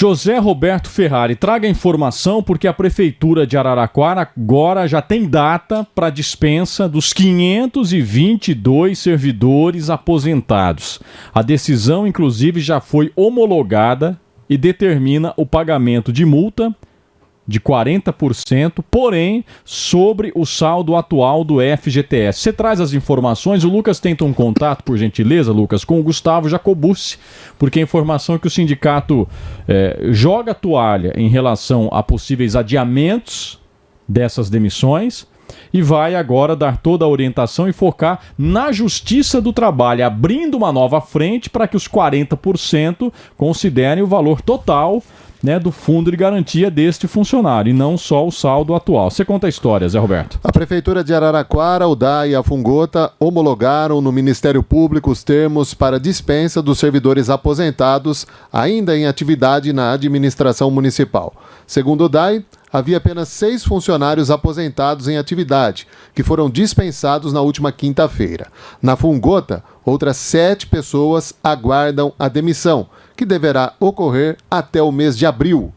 José Roberto Ferrari, traga informação porque a Prefeitura de Araraquara agora já tem data para dispensa dos 522 servidores aposentados. A decisão, inclusive, já foi homologada e determina o pagamento de multa de 40%, porém, sobre o saldo atual do FGTS. Você traz as informações, o Lucas tenta um contato, por gentileza, Lucas, com o Gustavo Jacobucci, porque a informação é que o sindicato joga a toalha em relação a possíveis adiamentos dessas demissões e vai agora dar toda a orientação e focar na Justiça do Trabalho, abrindo uma nova frente para que os 40% considerem o valor total, né, do fundo de garantia deste funcionário e não só o saldo atual. Você conta a história, Zé Roberto. A Prefeitura de Araraquara, o DAI e a Fungota homologaram no Ministério Público os termos para dispensa dos servidores aposentados ainda em atividade na administração municipal. Segundo o DAI, havia apenas 6 funcionários aposentados em atividade, que foram dispensados na última quinta-feira. Na Fungota, outras 7 pessoas aguardam a demissão, que deverá ocorrer até o mês de abril.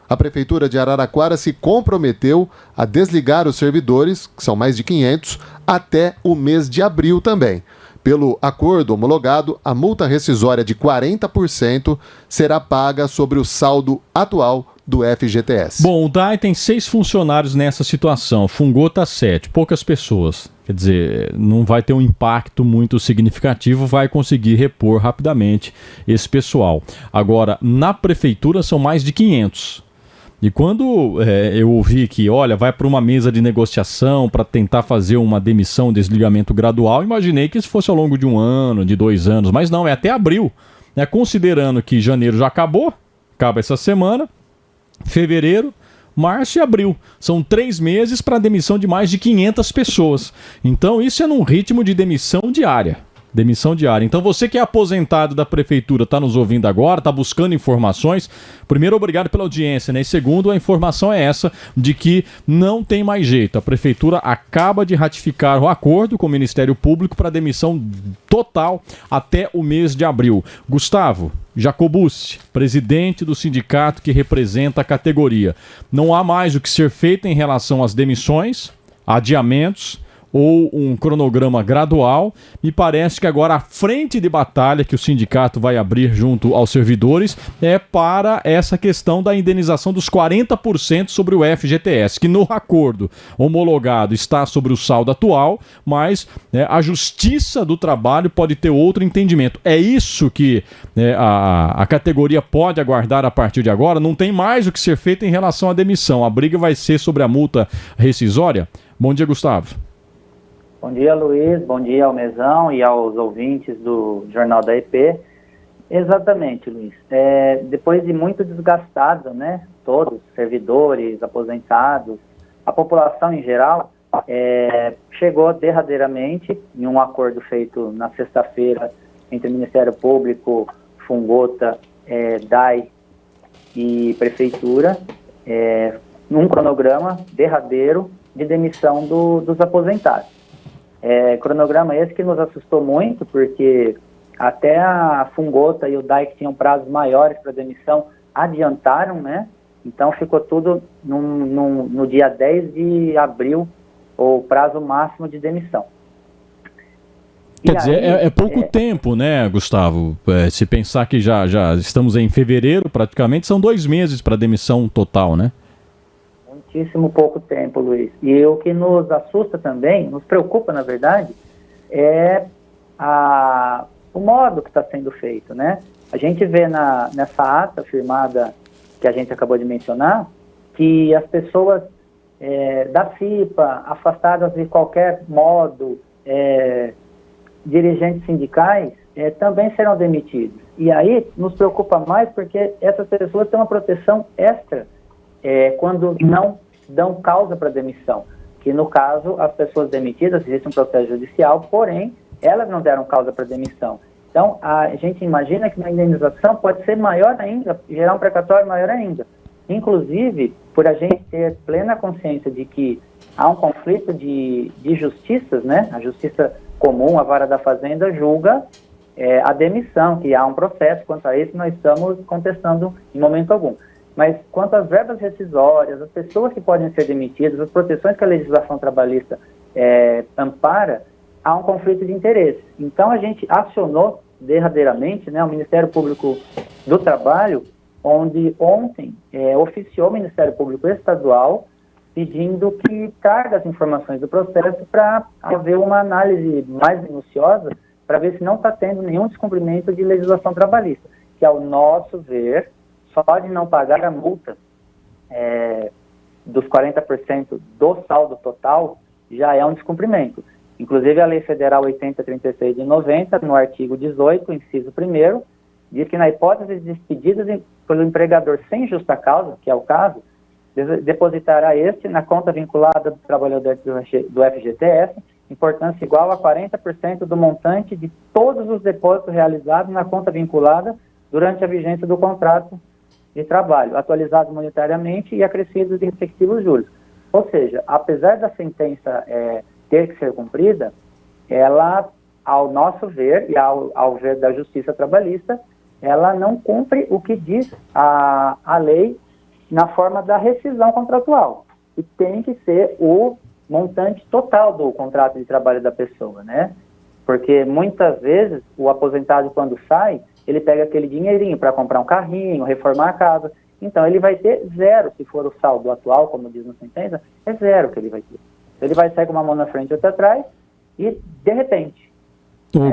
A Prefeitura de Araraquara se comprometeu a desligar os servidores, que são mais de 500, até o mês de abril também. Pelo acordo homologado, a multa rescisória de 40% será paga sobre o saldo atual do FGTS. Bom, o DAI tem 6 funcionários nessa situação, Fungota 7, poucas pessoas. Quer dizer, não vai ter um impacto muito significativo, vai conseguir repor rapidamente esse pessoal. Agora, na prefeitura são mais de 500. E quando eu ouvi que, olha, vai para uma mesa de negociação para tentar fazer uma demissão, desligamento gradual, imaginei que isso fosse ao longo de 1 ano, de 2 anos, mas não, é até abril. Né? Considerando que janeiro já acaba essa semana, fevereiro, março e abril. São 3 meses para demissão de mais de 500 pessoas. Então isso é num ritmo de demissão diária. Demissão diária. Então você que é aposentado da prefeitura, está nos ouvindo agora, está buscando informações. Primeiro, obrigado pela audiência, né? E segundo, a informação é essa, de que não tem mais jeito. A prefeitura acaba de ratificar o acordo com o Ministério Público para demissão total até o mês de abril. Gustavo Jacobucci, presidente do sindicato que representa a categoria. Não há mais o que ser feito em relação às demissões, adiamentos ou um cronograma gradual. Me parece que agora a frente de batalha que o sindicato vai abrir junto aos servidores é para essa questão da indenização dos 40% sobre o FGTS, que no acordo homologado está sobre o saldo atual, mas a Justiça do Trabalho pode ter outro entendimento. É isso que a categoria pode aguardar a partir de agora. Não tem mais o que ser feito em relação à demissão. A briga vai ser sobre a multa rescisória. Bom dia, Gustavo. Bom dia, Luiz. Bom dia ao Mesão e aos ouvintes do Jornal da EP. Exatamente, Luiz. Depois de muito desgastado, né? Todos, servidores, aposentados, a população em geral, chegou derradeiramente em um acordo feito na sexta-feira entre o Ministério Público, Fungota, DAI e Prefeitura, num cronograma derradeiro de demissão dos aposentados. Cronograma esse que nos assustou muito, porque até a Fungota e o DAI, que tinham prazos maiores para demissão, adiantaram, né? Então ficou tudo no dia 10 de abril, o prazo máximo de demissão. Quer dizer, é pouco tempo, né, Gustavo? Se pensar que já estamos em fevereiro, praticamente, são 2 meses para demissão total, né? Muitíssimo pouco tempo, Luiz. E o que nos assusta também, nos preocupa, na verdade, é o modo que está sendo feito, né? A gente vê nessa ata firmada que a gente acabou de mencionar, que as pessoas da FIPA, afastadas de qualquer modo, dirigentes sindicais, também serão demitidos. E aí nos preocupa mais porque essas pessoas têm uma proteção extra quando não dão causa para demissão, que no caso as pessoas demitidas, existe um processo judicial, porém elas não deram causa para demissão. Então a gente imagina que uma indenização pode ser maior ainda, gerar um precatório maior ainda. Inclusive, por a gente ter plena consciência de que há um conflito de justiças, né? A justiça comum, a vara da fazenda, julga a demissão, que há um processo quanto a isso, nós estamos contestando em momento algum. Mas quanto às verbas rescisórias, as pessoas que podem ser demitidas, as proteções que a legislação trabalhista ampara, há um conflito de interesse. Então, a gente acionou derradeiramente, né, o Ministério Público do Trabalho, onde ontem oficiou o Ministério Público Estadual pedindo que traga as informações do processo para haver uma análise mais minuciosa para ver se não está tendo nenhum descumprimento de legislação trabalhista, que, ao nosso ver, só de não pagar a multa dos 40% do saldo total já é um descumprimento. Inclusive, a Lei Federal 8036 de 90, no artigo 18, inciso 1º, diz que na hipótese de despedidas pelo empregador sem justa causa, que é o caso, depositará este na conta vinculada do trabalhador do FGTS, importância igual a 40% do montante de todos os depósitos realizados na conta vinculada durante a vigência do contrato de trabalho, atualizados monetariamente e acrescidos de respectivos juros. Ou seja, apesar da sentença ter que ser cumprida, ela, ao nosso ver, e ao ver da Justiça Trabalhista, ela não cumpre o que diz a lei na forma da rescisão contratual. E tem que ser o montante total do contrato de trabalho da pessoa, né? Porque muitas vezes o aposentado, quando sai, ele pega aquele dinheirinho para comprar um carrinho, reformar a casa. Então ele vai ter zero, se for o saldo atual, como diz na sentença, é zero que ele vai ter. Ele vai sair com uma mão na frente e outra atrás e, de repente...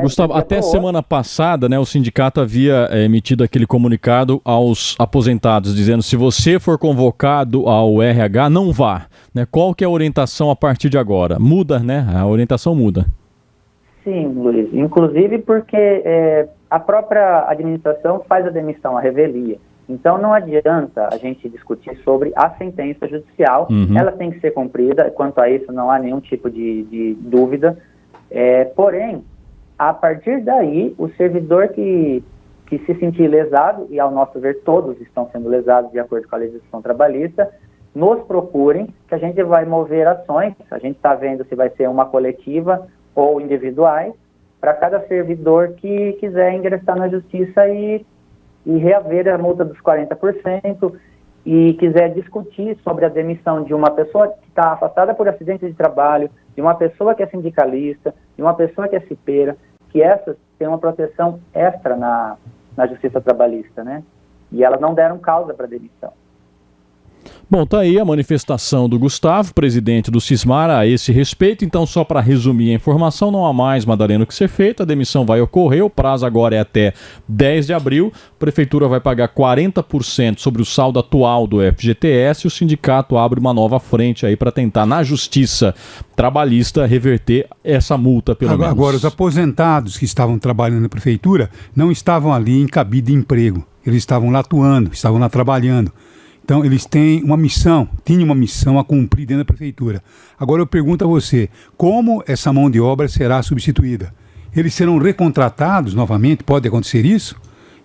Gustavo, até semana passada, né, o sindicato havia emitido aquele comunicado aos aposentados, dizendo se você for convocado ao RH, não vá. Né? Qual que é a orientação a partir de agora? Muda, né? A orientação muda. Sim, Luiz. Inclusive porque a própria administração faz a demissão, a revelia. Então não adianta a gente discutir sobre a sentença judicial. Ela tem que ser cumprida. Quanto a isso, não há nenhum tipo de dúvida. Porém, a partir daí, o servidor que se sentir lesado, e ao nosso ver todos estão sendo lesados de acordo com a legislação trabalhista, nos procurem, que a gente vai mover ações. A gente está vendo se vai ser uma coletiva ou individuais, para cada servidor que quiser ingressar na justiça e reaver a multa dos 40%, e quiser discutir sobre a demissão de uma pessoa que está afastada por acidente de trabalho, de uma pessoa que é sindicalista, de uma pessoa que é cipeira, que essas têm uma proteção extra na justiça trabalhista, né? E elas não deram causa para demissão. Bom, tá aí a manifestação do Gustavo, presidente do Sismar, a esse respeito. Então, só para resumir a informação, não há mais, Madalena, o que ser feito. A demissão vai ocorrer, o prazo agora é até 10 de abril. A prefeitura vai pagar 40% sobre o saldo atual do FGTS e o sindicato abre uma nova frente aí para tentar, na justiça trabalhista, reverter essa multa, pelo menos. Agora, os aposentados que estavam trabalhando na prefeitura não estavam ali em cabide de emprego. Eles estavam lá atuando, estavam lá trabalhando. Então, eles têm uma missão, tinham uma missão a cumprir dentro da prefeitura. Agora, eu pergunto a você, como essa mão de obra será substituída? Eles serão recontratados novamente? Pode acontecer isso?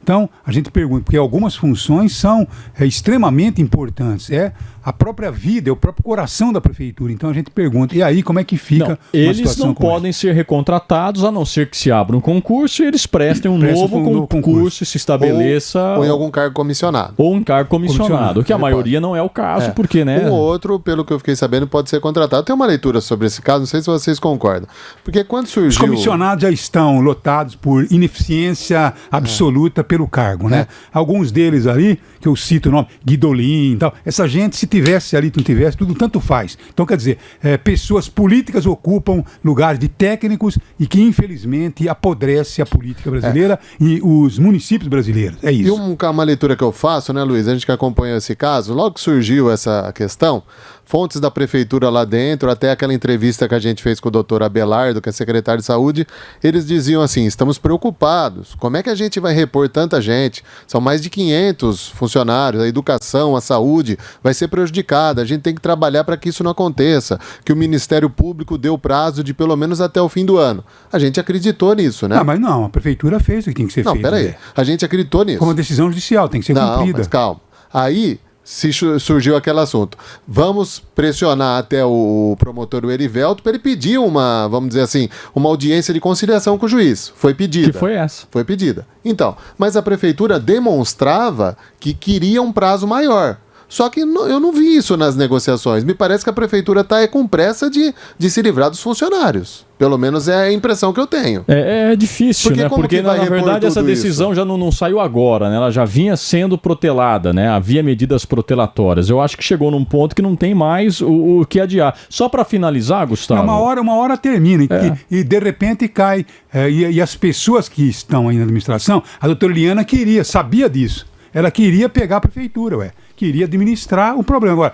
Então, a gente pergunta, porque algumas funções são extremamente importantes. É a própria vida, é o próprio coração da prefeitura. Então, a gente pergunta, e aí, como é que fica uma situação não podem ser recontratados, a não ser que se abra um concurso e eles prestem um novo concurso e se estabeleça... Ou em algum cargo comissionado. Ou um cargo comissionado, que a maioria não é o caso, porque, né... Um outro, pelo que eu fiquei sabendo, pode ser contratado. Tem uma leitura sobre esse caso, não sei se vocês concordam. Porque quando surgiu... Os comissionados já estão lotados por ineficiência absoluta pelo cargo, né? Alguns deles ali, que eu cito o nome, Guidolin e tal, essa gente, se tivesse ali, não tivesse, tudo tanto faz. Então, quer dizer, pessoas políticas ocupam lugares de técnicos e que, infelizmente, apodrece a política brasileira e os municípios brasileiros. É isso. E uma leitura que eu faço, né, Luiz? A gente que acompanhou esse caso, logo que surgiu essa questão, fontes da prefeitura lá dentro, até aquela entrevista que a gente fez com o doutor Abelardo, que é secretário de saúde, eles diziam assim, estamos preocupados, como é que a gente vai repor tanta gente? São mais de 500 funcionários, a educação, a saúde vai ser prejudicada, a gente tem que trabalhar para que isso não aconteça, que o Ministério Público deu prazo de pelo menos até o fim do ano. A gente acreditou nisso, né? Não, mas não, a prefeitura fez o que tem que ser feito. Não, peraí, a gente acreditou nisso. Como uma decisão judicial, tem que ser cumprida. Mas calma. Aí... se surgiu aquele assunto. Vamos pressionar até o promotor o Erivelto para ele pedir uma, vamos dizer assim, uma audiência de conciliação com o juiz. Foi pedida. Que foi essa? Foi pedida. Então, mas a prefeitura demonstrava que queria um prazo maior. Só que eu não vi isso nas negociações. Me parece que a prefeitura está com pressa de se livrar dos funcionários. Pelo menos é a impressão que eu tenho. É difícil, né? Porque, na verdade, essa decisão já não saiu agora, né? Ela já vinha sendo protelada, né? Havia medidas protelatórias. Eu acho que chegou num ponto que não tem mais o que adiar. Só para finalizar, Gustavo... Uma hora termina e de repente cai. E as pessoas que estão aí na administração, a doutora Liana sabia disso. Ela queria pegar a prefeitura, queria administrar o problema. Agora,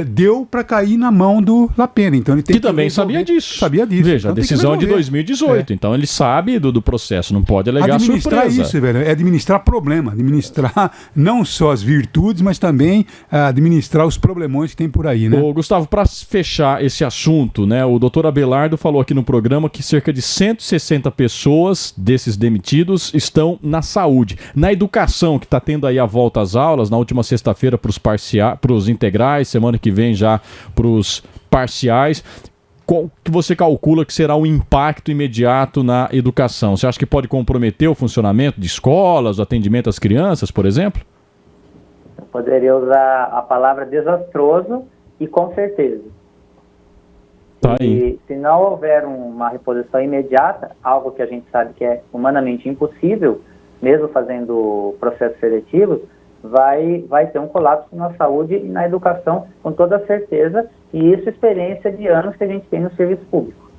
deu para cair na mão do Lapena. Então ele tem que também sabia disso. Veja, então, a decisão é de 2018. Então ele sabe do processo, não pode alegar administrar surpresa. Isso, velho, é administrar problema. Administrar não só as virtudes, mas também administrar os problemões que tem por aí, né? Ô, Gustavo, para fechar esse assunto, né, o doutor Abelardo falou aqui no programa que cerca de 160 pessoas desses demitidos estão na saúde. Na educação, que está tendo aí a volta às aulas, na última sexta-feira para os integrais, semana que vem já para os parciais. Qual que você calcula que será o impacto imediato na educação? Você acha que pode comprometer o funcionamento de escolas, o atendimento às crianças, por exemplo? Eu poderia usar a palavra desastroso e com certeza. Tá aí. E se não houver uma reposição imediata, algo que a gente sabe que é humanamente impossível, mesmo fazendo processos seletivos, vai ter um colapso na saúde e na educação, com toda certeza, e isso é experiência de anos que a gente tem no serviço público.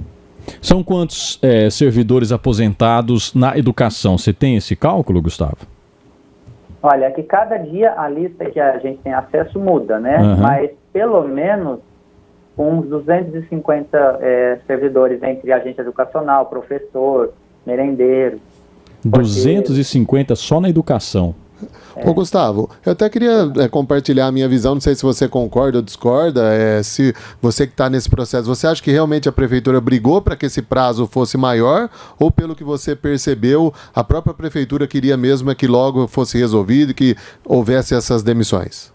São quantos servidores aposentados na educação? Você tem esse cálculo, Gustavo? Olha, é que cada dia a lista que a gente tem acesso muda, né? Uhum. Mas pelo menos uns 250 servidores entre agente educacional, professor, merendeiro. 250 só na educação. Ô Gustavo, eu até queria compartilhar a minha visão, não sei se você concorda ou discorda, se você que está nesse processo, você acha que realmente a prefeitura brigou para que esse prazo fosse maior, ou pelo que você percebeu, a própria prefeitura queria mesmo que logo fosse resolvido e que houvesse essas demissões?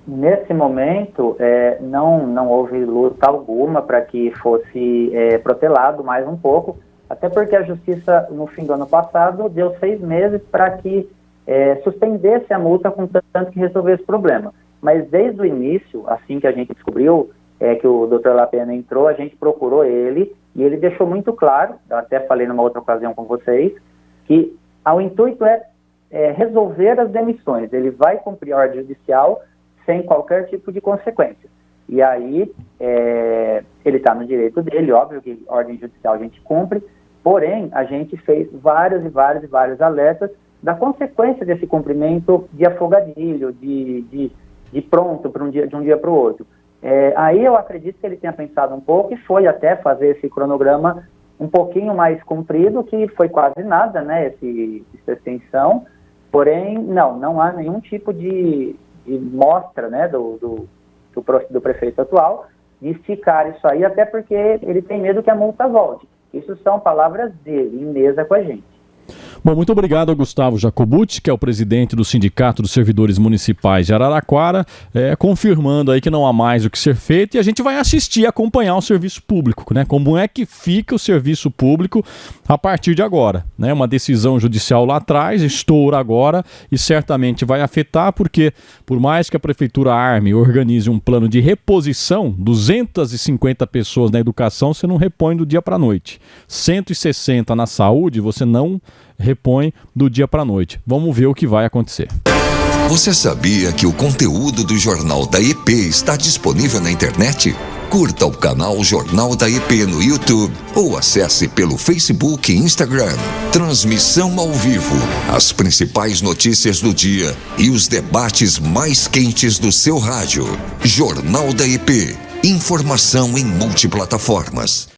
Nesse momento, não houve luta alguma para que fosse protelado mais um pouco, até porque a Justiça, no fim do ano passado, deu 6 meses para que suspendesse a multa com tanto que resolvesse o problema. Mas desde o início, assim que a gente descobriu que o Dr. Lapena entrou, a gente procurou ele, e ele deixou muito claro, eu até falei numa outra ocasião com vocês, que o intuito é resolver as demissões. Ele vai cumprir a ordem judicial sem qualquer tipo de consequência. E aí, ele está no direito dele, óbvio que ordem judicial a gente cumpre, porém, a gente fez vários alertas da consequência desse cumprimento de afogadilho, de pronto de um dia para o outro. Aí eu acredito que ele tenha pensado um pouco e foi até fazer esse cronograma um pouquinho mais comprido, que foi quase nada, né, essa extensão, porém, não há nenhum tipo de mostra, né, do prefeito atual, de esticar isso aí, até porque ele tem medo que a multa volte. Isso são palavras dele, em mesa com a gente. Bom, muito obrigado ao Gustavo Jacobucci, que é o presidente do Sindicato dos Servidores Municipais de Araraquara, confirmando aí que não há mais o que ser feito, e a gente vai assistir e acompanhar o serviço público, né? Como é que fica o serviço público a partir de agora, né? Uma decisão judicial lá atrás, estoura agora e certamente vai afetar, porque por mais que a prefeitura arme e organize um plano de reposição, 250 pessoas na educação você não repõe do dia para a noite. 160 na saúde você não repõe do dia para a noite. Vamos ver o que vai acontecer. Você sabia que o conteúdo do Jornal da EP está disponível na internet? Curta o canal Jornal da EP no YouTube ou acesse pelo Facebook e Instagram. Transmissão ao vivo, as principais notícias do dia e os debates mais quentes do seu rádio. Jornal da EP. Informação em multiplataformas.